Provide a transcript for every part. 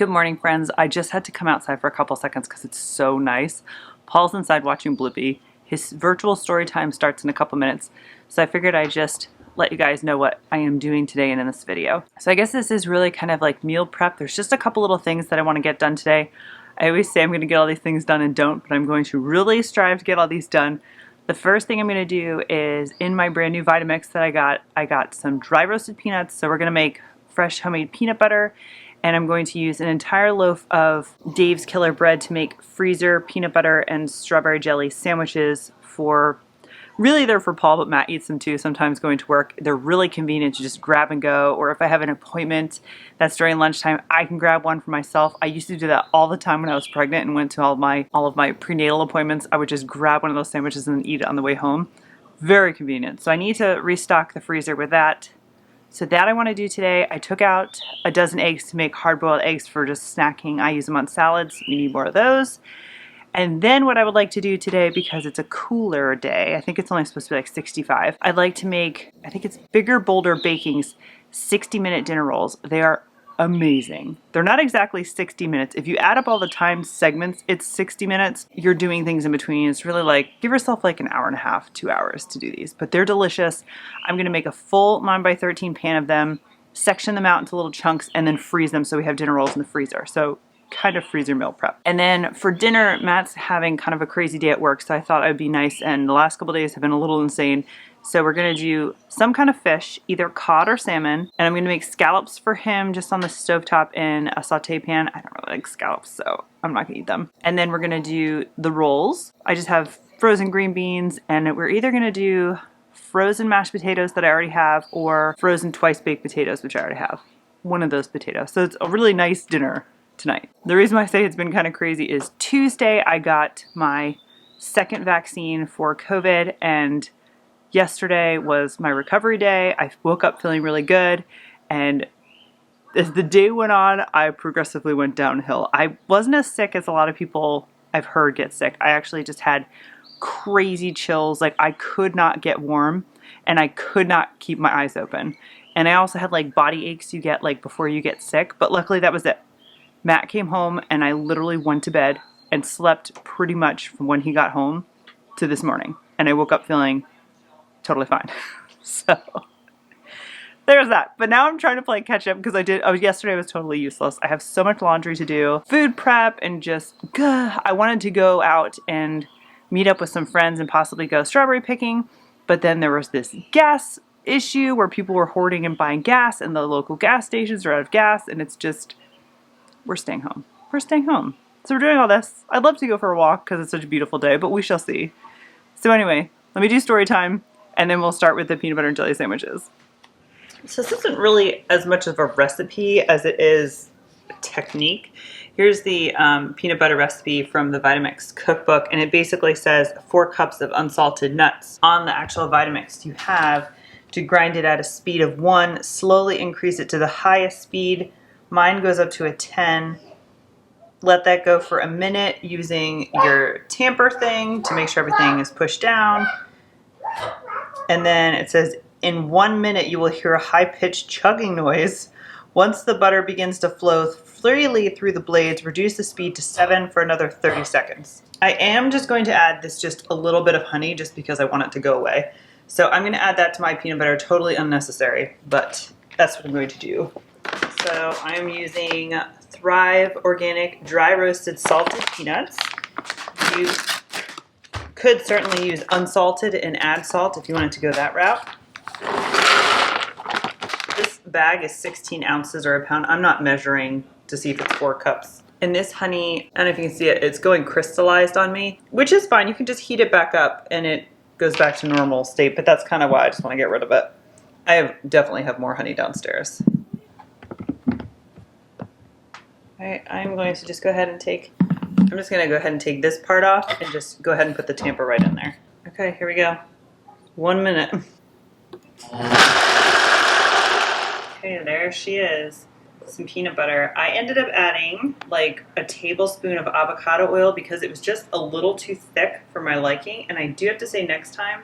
Good morning, friends. I just had to come outside for a couple seconds because it's so nice. Paul's inside watching Blippi. His virtual story time starts in a couple minutes, so I figured I'd just let you guys know what I am doing today and in this video. So I guess this is really kind of like meal prep. There's just a couple little things that I want to get done today. I always say I'm going to get all these things done and don't, but I'm going to really strive to get all these done. The first thing I'm going to do is in my brand new Vitamix that I got some dry roasted peanuts. So we're going to make fresh homemade peanut butter. And I'm going to use an entire loaf of Dave's Killer Bread to make freezer peanut butter and strawberry jelly sandwiches for, really they're for Paul, but Matt eats them too, sometimes going to work. They're really convenient to just grab and go, or if I have an appointment that's during lunchtime, I can grab one for myself. I used to do that all the time when I was pregnant and went to all of my prenatal appointments. I would just grab one of those sandwiches and eat it on the way home. Very convenient. So I need to restock the freezer with that. So that I want to do today. I took out a dozen eggs to make hard-boiled eggs for just snacking. I use them on salads. We need more of those. And then what I would like to do today, because it's a cooler day, I think it's only supposed to be like 65, I'd like to make, I think it's Bigger Bolder Baking's 60-minute dinner rolls. They are amazing. They're not exactly 60 minutes. If you add up all the time segments, it's 60 minutes. You're doing things in between. It's really like, give yourself like an hour and a half, 2 hours to do these. But they're delicious. I'm going to make a full 9x13 pan of them, section them out into little chunks, and then freeze them so we have dinner rolls in the freezer. So kind of freezer meal prep. And then for dinner, Matt's having kind of a crazy day at work, so I thought I'd be nice, and the last couple days have been a little insane. So we're gonna do some kind of fish, either cod or salmon, and I'm gonna make scallops for him just on the stovetop in a saute pan. I don't really like scallops, so I'm not gonna eat them. And then we're gonna do the rolls. I just have frozen green beans, and we're either gonna do frozen mashed potatoes that I already have, or frozen twice baked potatoes, which I already have. One of those potatoes. So it's a really nice dinner tonight. The reason why I say it's been kind of crazy is Tuesday I got my second vaccine for COVID, and yesterday was my recovery day. I woke up feeling really good, and as the day went on, I progressively went downhill. I wasn't as sick as a lot of people I've heard get sick. I actually just had crazy chills. Like I could not get warm, and I could not keep my eyes open. And I also had like body aches you get like before you get sick, but luckily that was it. Matt came home and I literally went to bed and slept pretty much from when he got home to this morning. And I woke up feeling totally fine. So there's that. But now I'm trying to play catch up because yesterday was totally useless. I have so much laundry to do, food prep, and just, I wanted to go out and meet up with some friends and possibly go strawberry picking. But then there was this gas issue where people were hoarding and buying gas, and the local gas stations are out of gas, and it's just, we're staying home. We're staying home. So we're doing all this. I'd love to go for a walk because it's such a beautiful day, but we shall see. So anyway, let me do story time, and then we'll start with the peanut butter and jelly sandwiches. So this isn't really as much of a recipe as it is a technique. Here's the peanut butter recipe from the Vitamix cookbook, and it basically says 4 cups of unsalted nuts. On the actual Vitamix, you have to grind it at a speed of 1, slowly increase it to the highest speed. Mine goes up to a 10. Let that go for a minute using your tamper thing to make sure everything is pushed down. And then it says, in 1 minute, you will hear a high-pitched chugging noise. Once the butter begins to flow freely through the blades, reduce the speed to 7 for another 30 seconds. I am just going to add just a little bit of honey just because I want it to go away. So I'm going to add that to my peanut butter, totally unnecessary, but that's what I'm going to do. So I'm using Thrive Organic Dry Roasted Salted Peanuts. You could certainly use unsalted and add salt if you wanted to go that route. This bag is 16 ounces or a pound. I'm not measuring to see if it's 4 cups. And this honey, I don't know if you can see it, it's going crystallized on me, which is fine. You can just heat it back up and it goes back to normal state, but that's kind of why I just want to get rid of it. Definitely have more honey downstairs. I'm going to just go ahead and I'm just going to go ahead and take this part off and just go ahead and put the tamper right in there. Okay, here we go. 1 minute. Okay, there she is. Some peanut butter. I ended up adding like a tablespoon of avocado oil because it was just a little too thick for my liking. And I do have to say next time,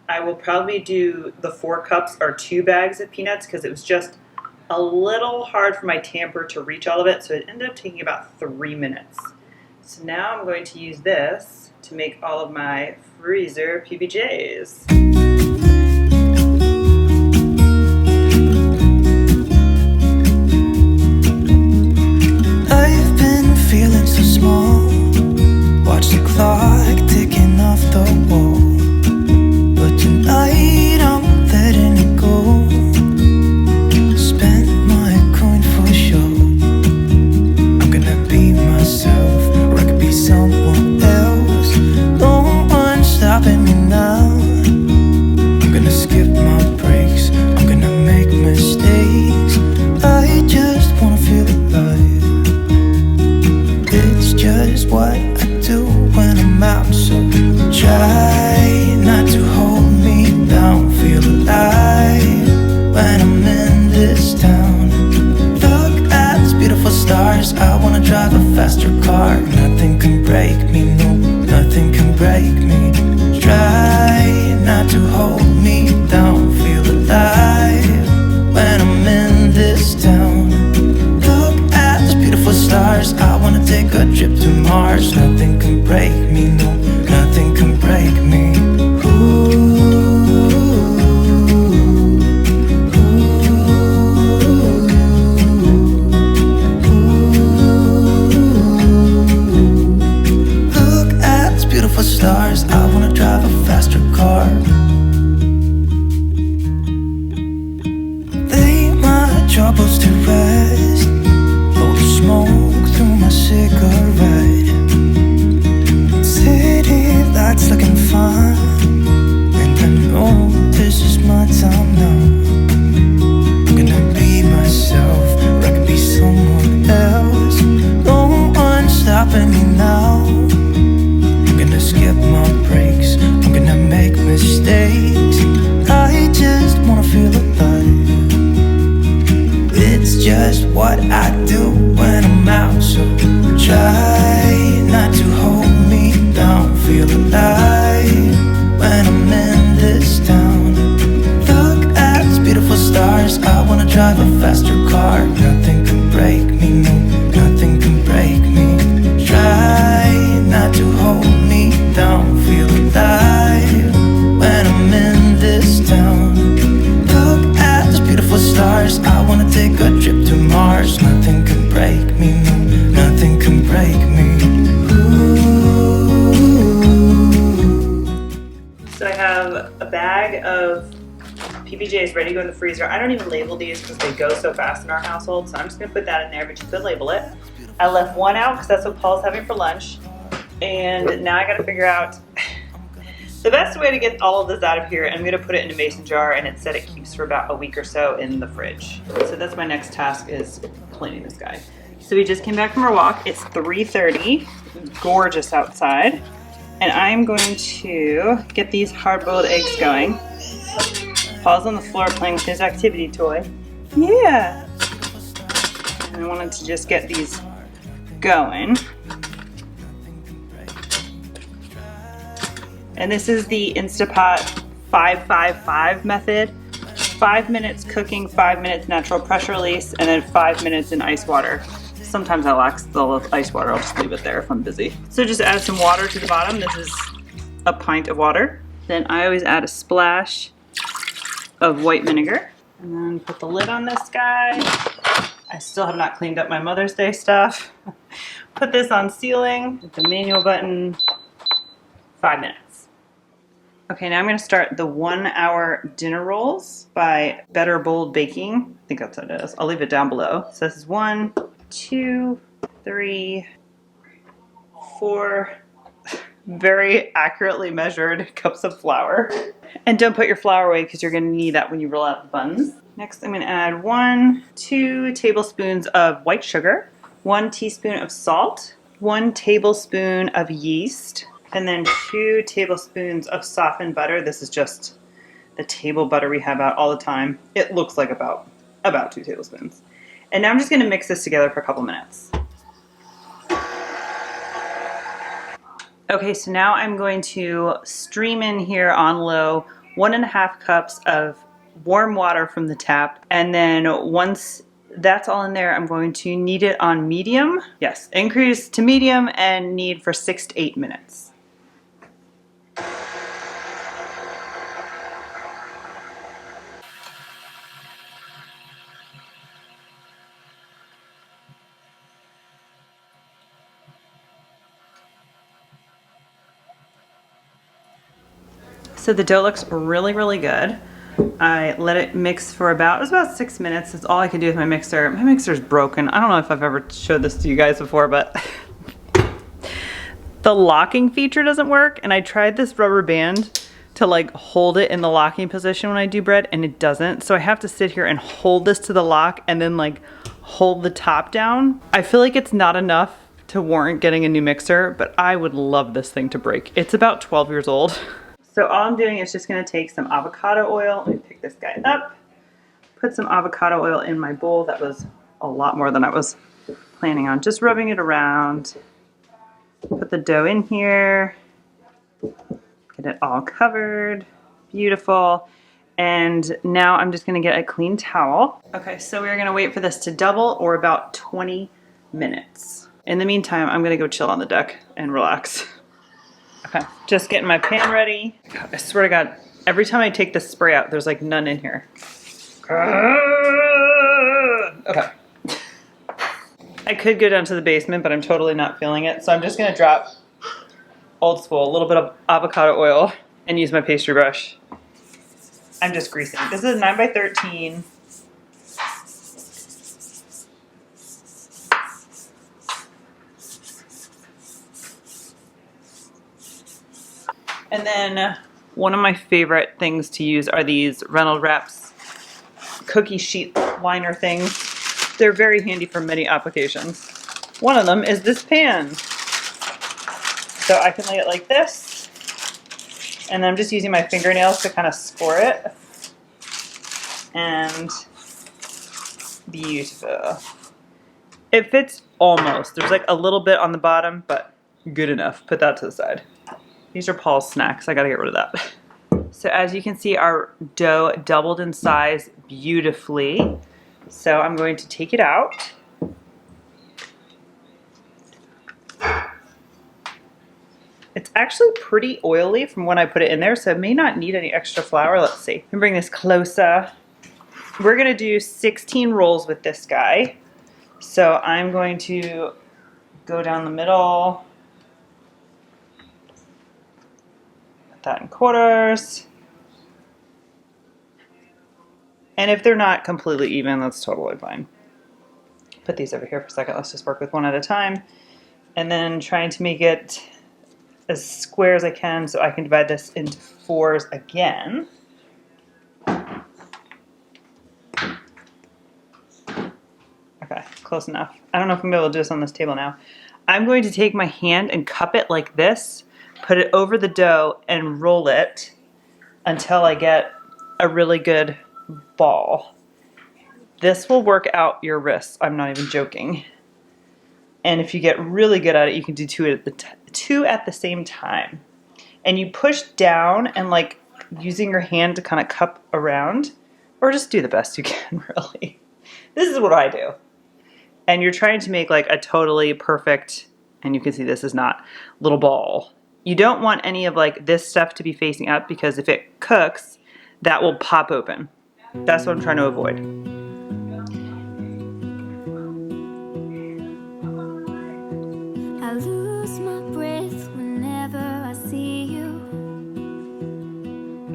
I will probably do the 4 cups or 2 bags of peanuts because it was just a little hard for my tamper to reach all of it, so it ended up taking about 3 minutes. So now I'm going to use this to make all of my freezer PBJs. I've been feeling so small. Watch the clock ticking off the wall. But tonight I'm letting it go. Spend my coin for sure. I'm gonna be myself, or I could be someone else. No one's stopping me now. I'm gonna skip my breaks. I'm gonna make mistakes. I just wanna feel alive. It's just what I do when I'm out, so try not to hold me down. Feel alive when I'm in this town. Look at these beautiful stars. I wanna drive a faster car. Nothing can break me, no, nothing can break me. Try not to hold me down. Feel alive when I'm in this town. Look at these beautiful stars. I wanna take a trip to Mars. Nothing can break me, no, nothing can break me. Look at these beautiful stars. I wanna drive a faster car. Lay my troubles to rest. Blow the smoke through my cigarette. City lights looking fine, and I know this is my time now. I'm gonna be myself, or I could be someone else. No one's stopping me now. I'm gonna skip my breaks. I'm gonna make mistakes. I just wanna feel alive. It's just what I do when I'm out, so try not to hold me down. Feel alive when I'm in this town. Look at these beautiful stars. I wanna drive a faster car. Nothing can break me, no, nothing can break me. Try not to hold me down. Feel alive when I'm in this town. Look at these beautiful stars. I wanna take a trip to Mars. Nothing can break me, no, nothing can break me. So I have a bag of PBJs ready to go in the freezer. I don't even label these because they go so fast in our household, so I'm just gonna put that in there, but you could label it. I left one out because that's what Paul's having for lunch, and now I gotta figure out the best way to get all of this out of here. I'm gonna put it in a mason jar, and it said it keeps for about a week or so in the fridge. So that's my next task, is cleaning this guy. So we just came back from our walk. It's 3:30, gorgeous outside. And I'm going to get these hard-boiled eggs going. Paul's on the floor playing with his activity toy. Yeah. And I wanted to just get these going. And this is the Instapot 5-5-5 method. 5 minutes cooking, 5 minutes natural pressure release, and then 5 minutes in ice water. Sometimes I lack the ice water, I'll just leave it there if I'm busy. So just add some water to the bottom. This is a pint of water. Then I always add a splash of white vinegar. And then put the lid on this guy. I still have not cleaned up my Mother's Day stuff. Put this on sealing, hit the manual button, 5 minutes. Okay, now I'm gonna start the 1 hour dinner rolls by Better Bold Baking. I think that's what it is. I'll leave it down below. So this is 1, 2, 3, 4 very accurately measured cups of flour. And don't put your flour away because you're gonna need that when you roll out the buns. Next, I'm gonna add 2 tablespoons of white sugar, 1 teaspoon of salt, 1 tablespoon of yeast, and then 2 tablespoons of softened butter. This is just the table butter we have out all the time. It looks like about 2 tablespoons. And now I'm just gonna mix this together for a couple minutes. Okay, so now I'm going to stream in here on low 1.5 cups of warm water from the tap. And then once that's all in there, I'm going to knead it on medium. Yes, increase to medium and knead for 6 to 8 minutes. So the dough looks really, really good. I let it mix for it was about 6 minutes. That's all I can do with my mixer. My mixer's broken. I don't know if I've ever showed this to you guys before, but the locking feature doesn't work. And I tried this rubber band to like hold it in the locking position when I do bread, and it doesn't. So I have to sit here and hold this to the lock and then like hold the top down. I feel like it's not enough to warrant getting a new mixer, but I would love this thing to break. It's about 12 years old. So all I'm doing is just gonna take some avocado oil. Let me pick this guy up. Put some avocado oil in my bowl. That was a lot more than I was planning on. Just rubbing it around. Put the dough in here. Get it all covered. Beautiful. And now I'm just gonna get a clean towel. Okay, so we're gonna wait for this to double, or about 20 minutes. In the meantime, I'm gonna go chill on the deck and relax. Okay, just getting my pan ready. God, I swear to God, every time I take this spray out, there's like none in here. Okay. I could go down to the basement, but I'm totally not feeling it. So I'm just gonna drop, old school, a little bit of avocado oil and use my pastry brush. I'm just greasing. This is 9x13. And then one of my favorite things to use are these Reynolds Wraps cookie sheet liner things. They're very handy for many applications. One of them is this pan. So I can lay it like this, and then I'm just using my fingernails to kind of score it. And beautiful. It fits almost. There's like a little bit on the bottom, but good enough. Put that to the side. These are Paul's snacks. I gotta get rid of that. So as you can see, our dough doubled in size beautifully. So I'm going to take it out. It's actually pretty oily from when I put it in there, so it may not need any extra flour. Let's see. Let me bring this closer. We're gonna do 16 rolls with this guy. So I'm going to go down the middle. That in quarters. And if they're not completely even, that's totally fine. Put these over here for a second. Let's just work with one at a time. And then trying to make it as square as I can so I can divide this into 4s again. Okay, close enough. I don't know if I'm able to do this on this table now. I'm going to take my hand and cup it like this, put it over the dough, and roll it until I get a really good ball. This will work out your wrists. I'm not even joking. And if you get really good at it, you can do two at the same time. And you push down and like using your hand to kind of cup around, or just do the best you can, really. This is what I do. And you're trying to make like a totally perfect, and you can see this is not, little ball. You don't want any of like this stuff to be facing up, because if it cooks, that will pop open. That's what I'm trying to avoid. I lose my breath whenever I see you.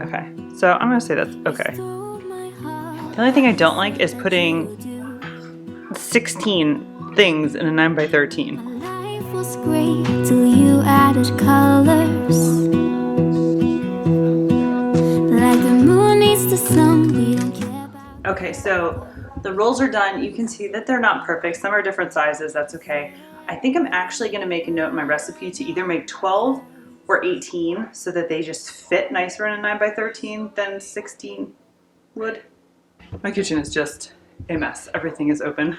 Okay, so I'm gonna say that's okay. The only thing I don't like is putting 16 things in a 9x13. My life was great till you added colors. Like the moon needs the sun, we don't care about. Okay, so the rolls are done. You can see that they're not perfect. Some are different sizes, that's okay. I think I'm actually gonna make a note in my recipe to either make 12 or 18 so that they just fit nicer in a 9x13 than 16 would. My kitchen is just a mess. Everything is open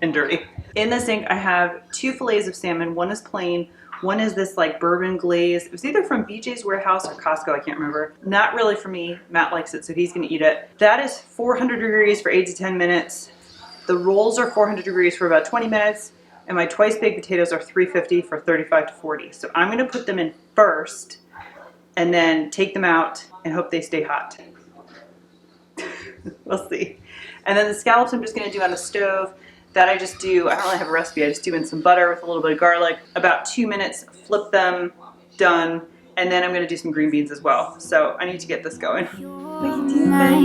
and dirty. In the sink, I have 2 fillets of salmon. One is plain, One is this like bourbon glaze. It was either from BJ's Warehouse or Costco, I can't remember. Not really for me. Matt likes it, so he's gonna eat it. That is 400 degrees for 8 to 10 minutes. The rolls are 400 degrees for about 20 minutes, and my twice baked potatoes are 350 for 35 to 40. So I'm gonna put them in first, and then take them out and hope they stay hot. We'll see. And then the scallops I'm just gonna do on the stove. That I just do, I don't really have a recipe, I just do in some butter with a little bit of garlic. About 2 minutes, flip them, done. And then I'm gonna do some green beans as well. So I need to get this going. My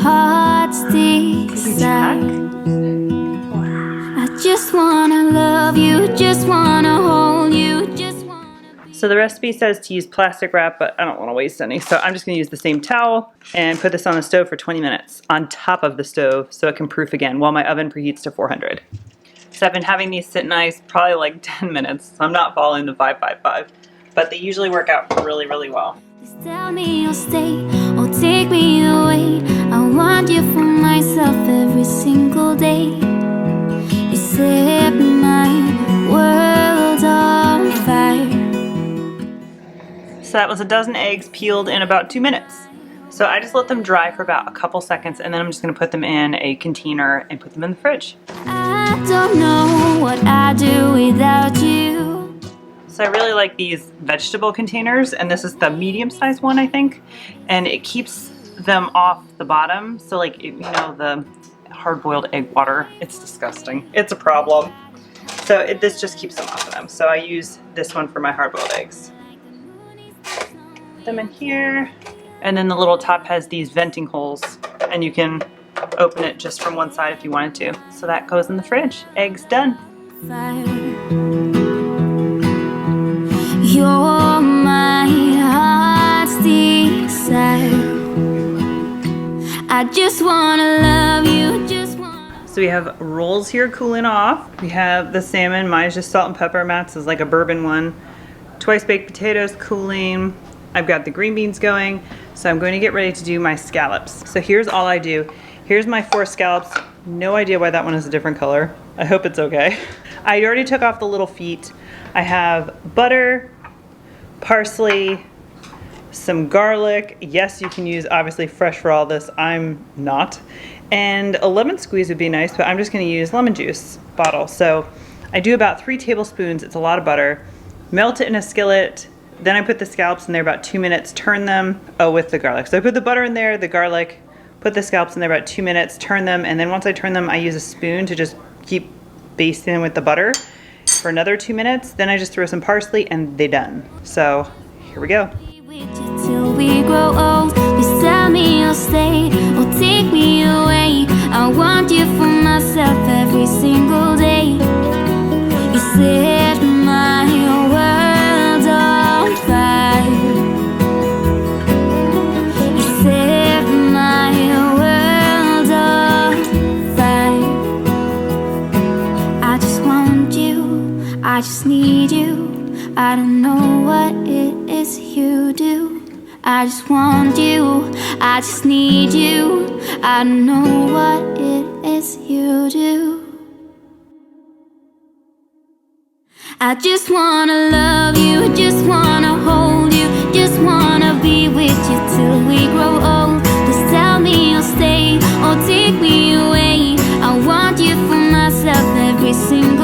heart sticks out. I just wanna love you, just wanna hold you, just wanna be. So the recipe says to use plastic wrap, but I don't wanna waste any. So I'm just gonna use the same towel and put this on the stove for 20 minutes on top of the stove so it can proof again while my oven preheats to 400. So I've been having these sit nice probably like 10 minutes. So I'm not following the 5-5-5, but they usually work out really, really well. Just tell me you'll stay or take me away. I want you for myself every single day. You set my world on fire. So that was a dozen eggs peeled in about 2 minutes. So I just let them dry for about a couple seconds, and then I'm just gonna put them in a container and put them in the fridge. I don't know what I'd do without you. So I really like these vegetable containers, and this is the medium-sized one, I think, and it keeps them off the bottom. So like, you know, the hard-boiled egg water, it's disgusting. It's a problem. So this just keeps them off of them. So I use this one for my hard-boiled eggs. Put them in here, and then the little top has these venting holes, and you can open it just from one side if you wanted to. So that goes in the fridge. Eggs done. Fire. You're my heart's desire. I just wanna love you, just wanna. So we have rolls here cooling off. We have the salmon, mine's just salt and pepper. Matt's is like a bourbon one. Twice baked potatoes cooling. I've got the green beans going. So I'm going to get ready to do my scallops. So here's all I do. Here's my 4 scallops. No idea why that one is a different color. I hope it's okay. I already took off the little feet. I have butter, parsley, some garlic. Yes, you can use obviously fresh for all this. I'm not. And a lemon squeeze would be nice, but I'm just gonna use lemon juice bottle. So I do about 3 tablespoons. It's a lot of butter. Melt it in a skillet. Then I put the scallops in there about 2 minutes, turn them, with the garlic. So I put the butter in there, the garlic, put the scallops in there about 2 minutes, turn them, and then once I turn them, I use a spoon to just keep basting them with the butter for another 2 minutes. Then I just throw some parsley and they're done. So here we go. With you till we grow old. Please tell me you'll stay or take me away. I want you for myself every single day. You set my world on fire. You set my world on fire. I just want you, I just need you. I don't know what it is you do. I just want you, I just need you. I don't know what it is you do. I just wanna love you, just wanna hold you, just wanna be with you till we grow old. Please tell me you'll stay or take me away. I want you for myself every single